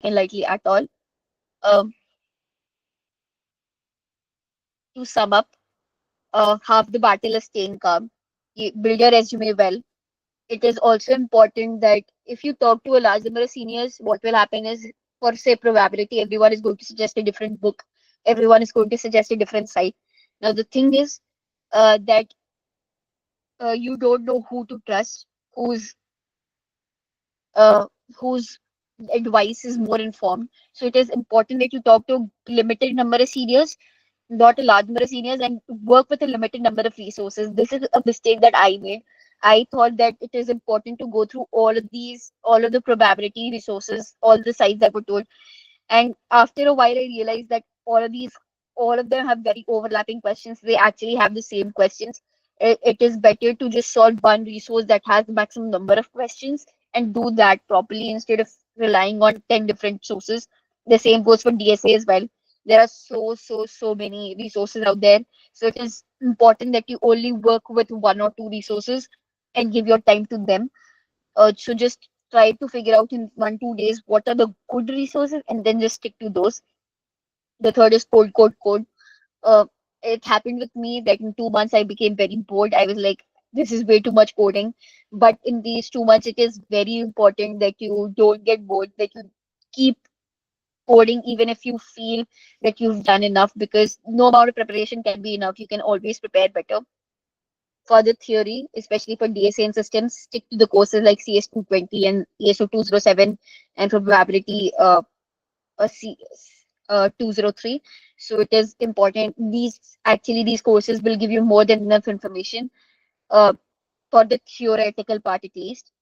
taken lightly at all. Um, to sum up, half the battle is staying calm. You build your resume well. It is also important that if you talk to a large number of seniors, what will happen is, for say probability, everyone is going to suggest a different book. Everyone is going to suggest a different site. Now the thing is that you don't know who to trust, uh, whose advice is more informed. So it is important that you talk to limited number of seniors, not a large number of seniors, and work with a limited number of resources. This is a mistake that I made. I thought that it is important to go through all of the probability resources, all the sites that were told. And after a while, I realized that all of them have very overlapping questions. They actually have the same questions. It is better to just solve one resource that has the maximum number of questions and do that properly instead of relying on 10 different sources. The same goes for DSA as well. There are so many resources out there. So it is important that you only work with one or two resources and give your time to them. So just try to figure out in 1 2 days what are the good resources and then just stick to those. The third is code. Uh, it happened with me that in 2 months I became very bored. I was like, this is way too much coding. But in these 2 months, it is very important that you don't get bored, that you keep coding even if you feel that you've done enough, because no amount of preparation can be enough. You can always prepare better. For the theory, especially for DSA and systems, stick to the courses like CS220 and ESO 207 and probability C 203. So it is important. These courses will give you more than enough information uh, for the theoretical part at least,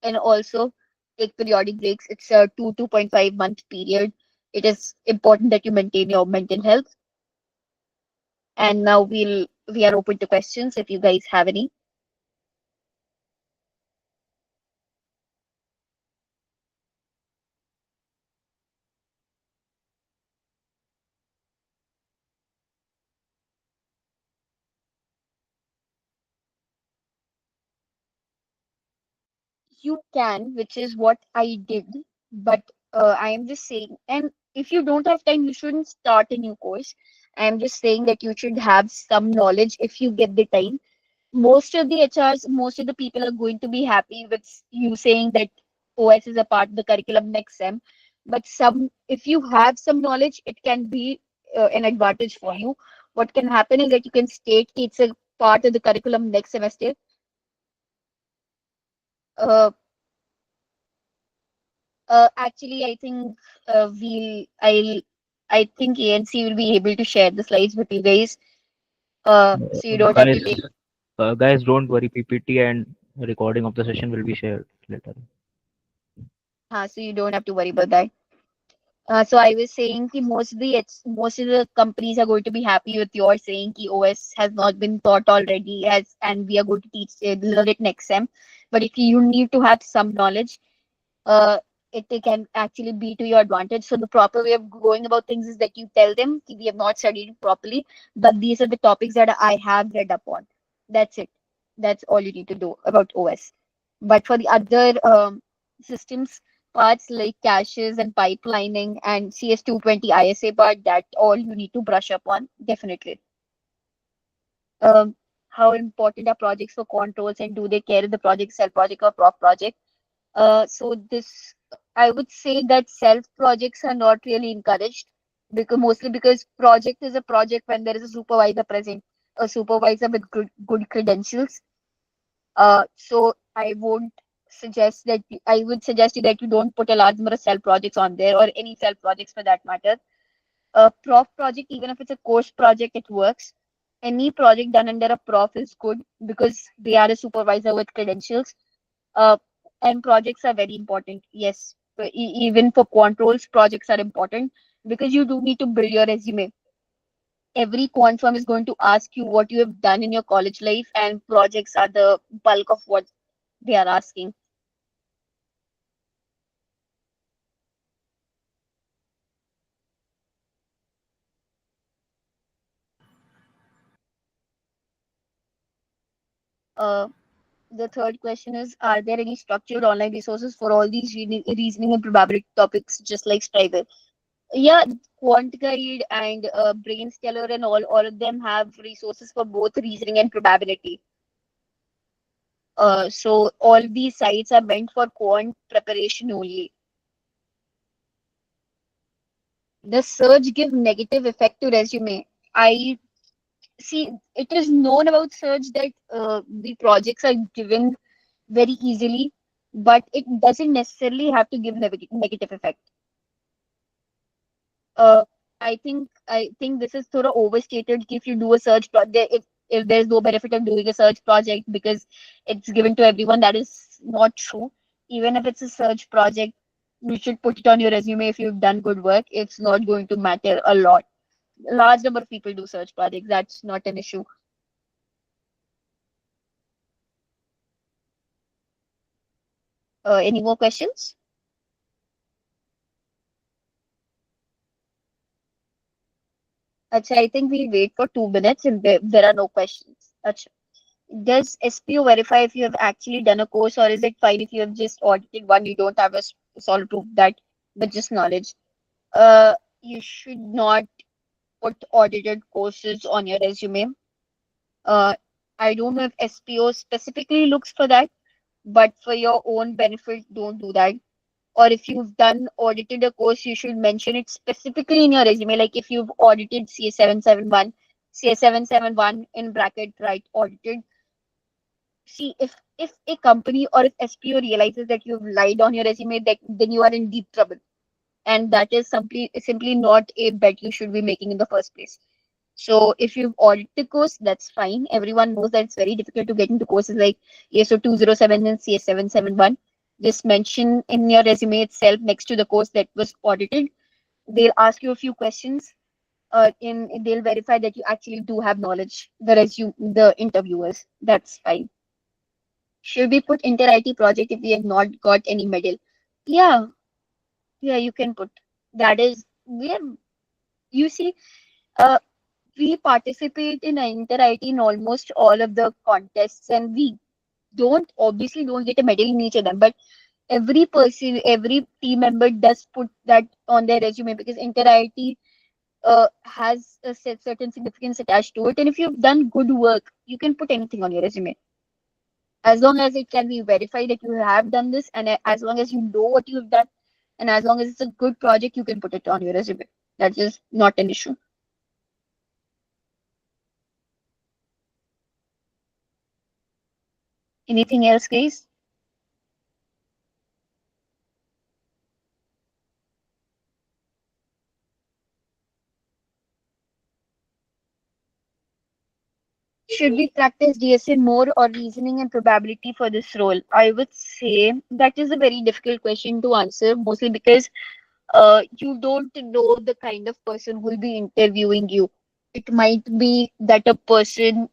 and also take periodic breaks. It's a 2.5 month period. It is important that you maintain your mental health. And now we are open to questions if you guys have any. You can, which is what I did, but I am just saying, and if you don't have time, you shouldn't start a new course. I am just saying that you should have some knowledge if you get the time. Most of the HRs, most of the people are going to be happy with you saying that OS is a part of the curriculum next sem. But if you have some knowledge, it can be an advantage for you. What can happen is that you can state it's a part of the curriculum next semester. Uh, Actually, I think I think ANC will be able to share the slides with you guys. So you don't have Guys, to take. don't worry. PPT and recording of the session will be shared later. So you don't have to worry about that. So I was saying that most of the companies are going to be happy with your saying that OS has not been taught already, as and we are going to learn it next sem. But if you need to have some knowledge, uh, it can actually be to your advantage. So the proper way of going about things is that you tell them we have not studied properly, but these are the topics that I have read up on. That's it. That's all you need to do about OS. But for the other systems parts like caches and pipelining and CS220 ISA part, that all you need to brush up on, definitely. How important are projects for controls and do they care if the project self project or prof project? So this, I would say that self projects are not really encouraged because mostly because project is a project when there is a supervisor present, a supervisor with good credentials. So I won't suggest that I would suggest you that you don't put a large number of self projects on there or any self projects for that matter. A prof project, even if it's a course project, it works. Any project done under a prof is good because they are a supervisor with credentials. Uh, and projects are very important. Yes, even for quant roles, projects are important because you do need to build your resume. Every quant firm is going to ask you what you have done in your college life, and projects are the bulk of what they are asking. The third question is, are there any structured online resources for all these reasoning and probability topics, just like Striver? Yeah, Quant Guide and Brainscaler and all of them have resources for both reasoning and probability. So all these sites are meant for quant preparation only. Does search give negative effect to resume? I see it is known about search that the projects are given very easily, but it doesn't necessarily have to give negative effect. Uh, I think this is sort of overstated. If you do a search project, if there's no benefit of doing a search project because it's given to everyone, that is not true. Even if it's a search project, you should put it on your resume if you've done good work. It's not going to matter a lot. A large number of people do search projects. That's not an issue. Any more questions? Acha, I think we'll wait for 2 minutes if there are no questions. Acha. Does SPO verify if you have actually done a course, or is it fine if you have just audited one? You don't have a solid proof that, but just knowledge. You should not put audited courses on your resume. Uh, I don't know if SPO specifically looks for that, but for your own benefit, don't do that. Or if you've done audited a course, you should mention it specifically in your resume. Like if you've audited CS771, CS771 in bracket, right? Audited. See, if a company or if SPO realizes that you've lied on your resume, that then you are in deep trouble, and that is simply not a bet you should be making in the first place. So if you've audited the course, that's fine. Everyone knows that it's very difficult to get into courses like ISO 207 and CS771. Just mention in your resume itself next to the course that was audited. They'll ask you a few questions. They'll verify that you actually do have knowledge. The interviewers. That's fine. Should we put inter IT project if we have not got any medal? Yeah, yeah, you can put. That is, you see, uh, we participate in inter IT in almost all of the contests, and we don't get a medal in each of them, but every person, every team member does put that on their resume because inter IT has a certain significance attached to it. And if you've done good work, you can put anything on your resume. As long as it can be verified that you have done this, and as long as you know what you've done, and as long as it's a good project, you can put it on your resume. That is not an issue. Anything else, guys? Should we practice DSA more or reasoning and probability for this role? I would say that is a very difficult question to answer, mostly because you don't know the kind of person who will be interviewing you. It might be that the person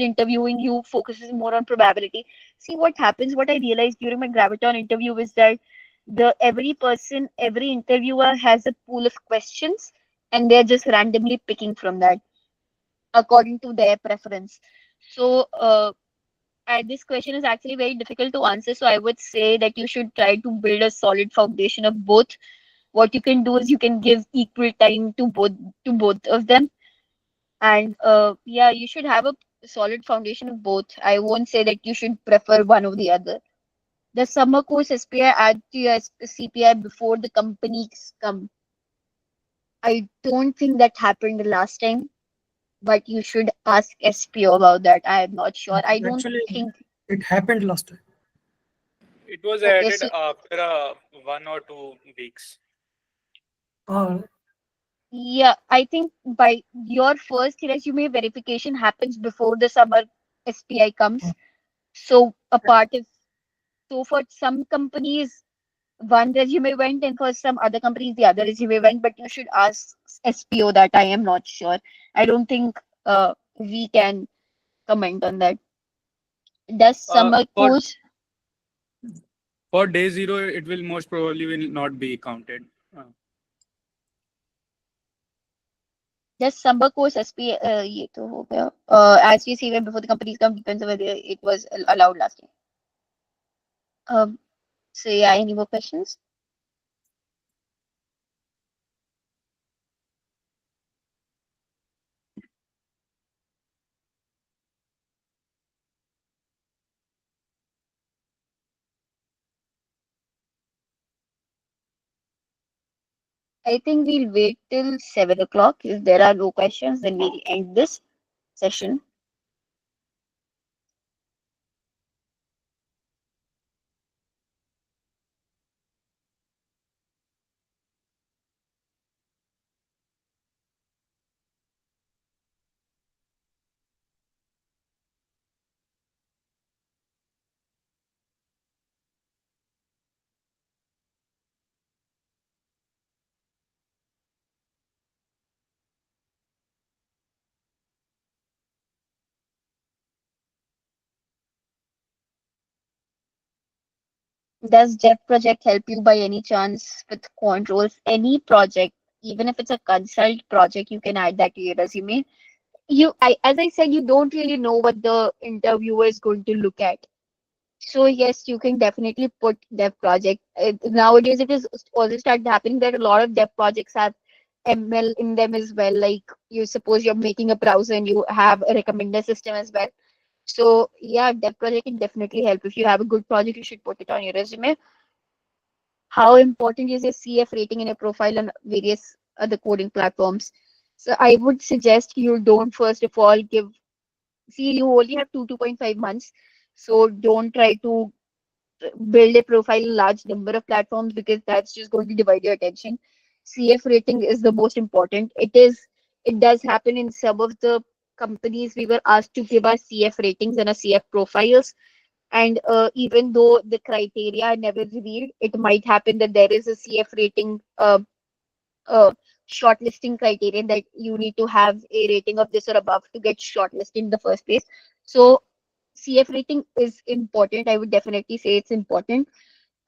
interviewing you focuses more on probability. See what happens, what I realized during my Graviton interview is that every interviewer has a pool of questions and they're just randomly picking from that according to their preference. So this question is actually very difficult to answer. So I would say that you should try to build a solid foundation of both. What you can do is you can give equal time to both of them, and yeah, you should have a solid foundation of both. I won't say that you should prefer one or the other. The summer course SPI add to your CPI before the companies come. I don't think that happened the last time, but you should ask SPO about that. I am not sure. I don't Actually, think. it happened last time. It was Okay, added so after 1 or 2 weeks. Uh, yeah, I think by your first resume verification happens before the summer SPI comes. So a part of so for some companies one resume went and for some other companies the other resume went, but you should ask SPO that. I am not sure. I don't think we can comment on that. Does Uh, summer for course for day zero, it will most probably will not be counted. Uh, Just summer course SP ये तो हो गया. As we see when before the companies come depends on whether it was allowed last year. So yeah, any more questions? I think we'll wait till 7 o'clock. If there are no questions, then we'll end this session. Does Dev project help you by any chance with controls? Any project, even if it's a consult project, you can add that to your resume. As I said, you don't really know what the interviewer is going to look at. So yes, you can definitely put dev project. Nowadays, it is also started happening that a lot of dev projects have ML in them as well. Like you suppose you're making a browser and you have a recommender system as well. So yeah, dev project can definitely help. If you have a good project, you should put it on your resume. How important is your CF rating in your profile on various other coding platforms? So I would suggest you don't first of all give. See, you only have 2.5 months, so don't try to build a profile in large number of platforms because that's just going to divide your attention. CF rating is the most important. It does happen in some of the companies we were asked to give our CF ratings and our CF profiles. And even though the criteria are never revealed, it might happen that there is a CF rating uh, shortlisting criterion that you need to have a rating of this or above to get shortlisted in the first place. So CF rating is important. I would definitely say it's important.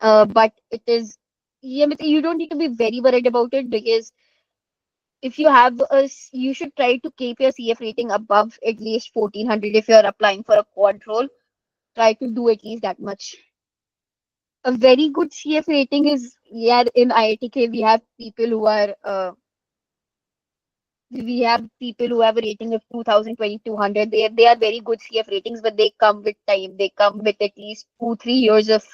But it is, yeah, but you don't need to be very worried about it because if you have you should try to keep your CF rating above at least 1400 if you're applying for a quad role. Try to do at least that much. A very good CF rating is, yeah, in IITK we have people who have a rating of 2000, 2200. They are very good CF ratings, but they come with time. They come with at least 2, 3 years of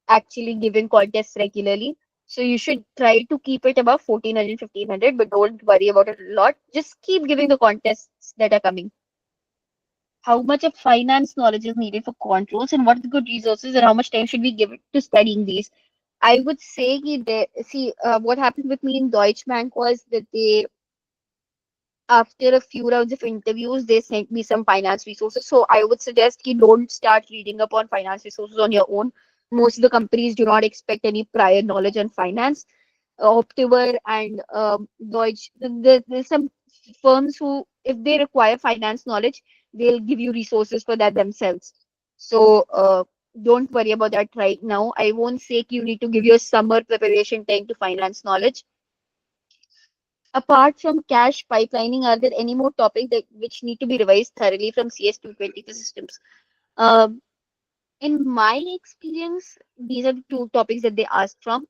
actually giving contests regularly. So you should try to keep it above 1400, 1500, but don't worry about it a lot. Just keep giving the contests that are coming. How much of finance knowledge is needed for controls and what are the good resources and how much time should we give it to studying these? I would say what happened with me in Deutsche Bank was that after a few rounds of interviews, they sent me some finance resources. So I would suggest you don't start reading up on finance resources on your own. Most of the companies do not expect any prior knowledge on finance. Optiver and Deutsche, there's some firms who, if they require finance knowledge, they'll give you resources for that themselves. So don't worry about that right now. I won't say you need to give your summer preparation time to finance knowledge. Apart from cache pipelining, are there any more topics that which need to be revised thoroughly from CS220 for systems? Um, in my experience, these are the two topics that they asked from.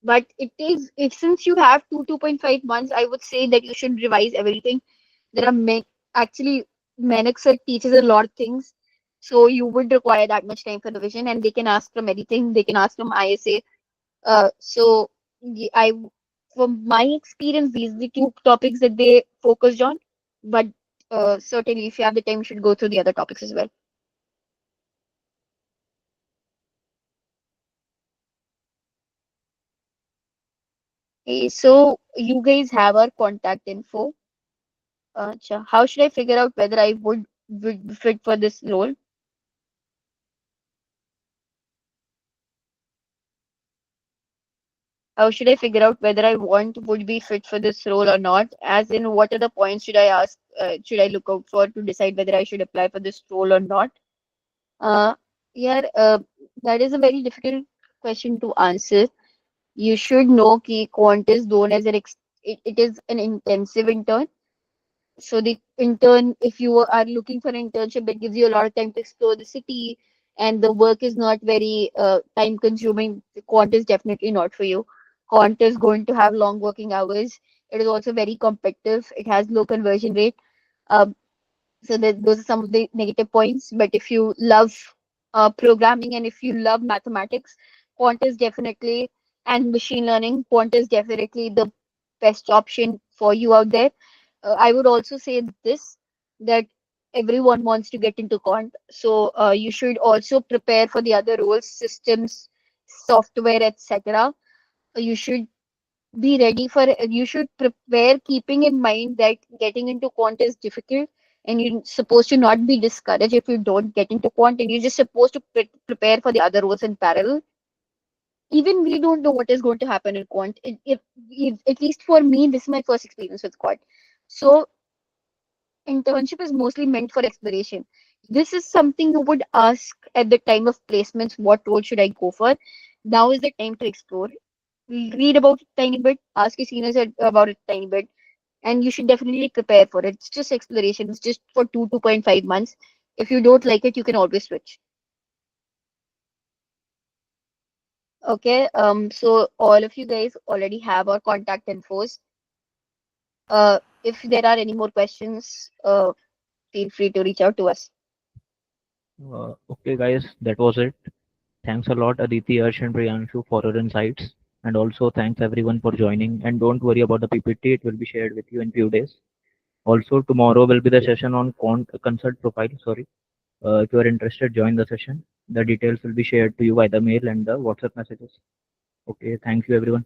But it is if since you have 2.5 months, I would say that you should revise everything. There are actually Menexer teaches a lot of things, so you would require that much time for revision, and they can ask from anything. They can ask from ISA. So I, from my experience, these are the two topics that they focused on. But certainly, if you have the time, you should go through the other topics as well. Okay, so you guys have our contact info. How should I figure out whether I would be fit for this role? How should I figure out whether I would be fit for this role or not? As in, what are the points should I ask? Should I look out for to decide whether I should apply for this role or not? Uh, yeah, that is a very difficult question to answer. You should know कि Quant is known as it is an intensive intern. So the intern, if you are looking for an internship, it gives you a lot of time to explore the city, and the work is not very time consuming. Quant is definitely not for you. Quant is going to have long working hours. It is also very competitive. It has low conversion rate. Um, so that those are some of the negative points. But if you love programming and if you love mathematics, Quant is definitely, and machine learning, Quant is definitely the best option for you out there. I would also say this, that everyone wants to get into Quant, so you should also prepare for the other roles, systems, software, etc. You should be ready for, you should prepare keeping in mind that getting into Quant is difficult, and you're supposed to not be discouraged if you don't get into Quant, and you're just supposed to prepare for the other roles in parallel. Even we don't know what is going to happen in Quant. If at least for me, this is my first experience with Quant. So internship is mostly meant for exploration. This is something you would ask at the time of placements, what role should I go for? Now is the time to explore. Read about it a tiny bit, ask your seniors about it a tiny bit, and you should definitely prepare for it. It's just exploration. It's just for 2.5 months. If you don't like it, you can always switch. Okay. So all of you guys already have our contact infos. If there are any more questions, feel free to reach out to us. Okay, guys, that was it. Thanks a lot, Aditi, Arsh, and Priyanshu, for your insights. And also, thanks everyone for joining. And don't worry about the PPT, it will be shared with you in few days. Also, tomorrow will be the session on consult profile. Sorry. If you are interested, join the session. The details will be shared to you by the mail and the WhatsApp messages. Okay, thank you, everyone.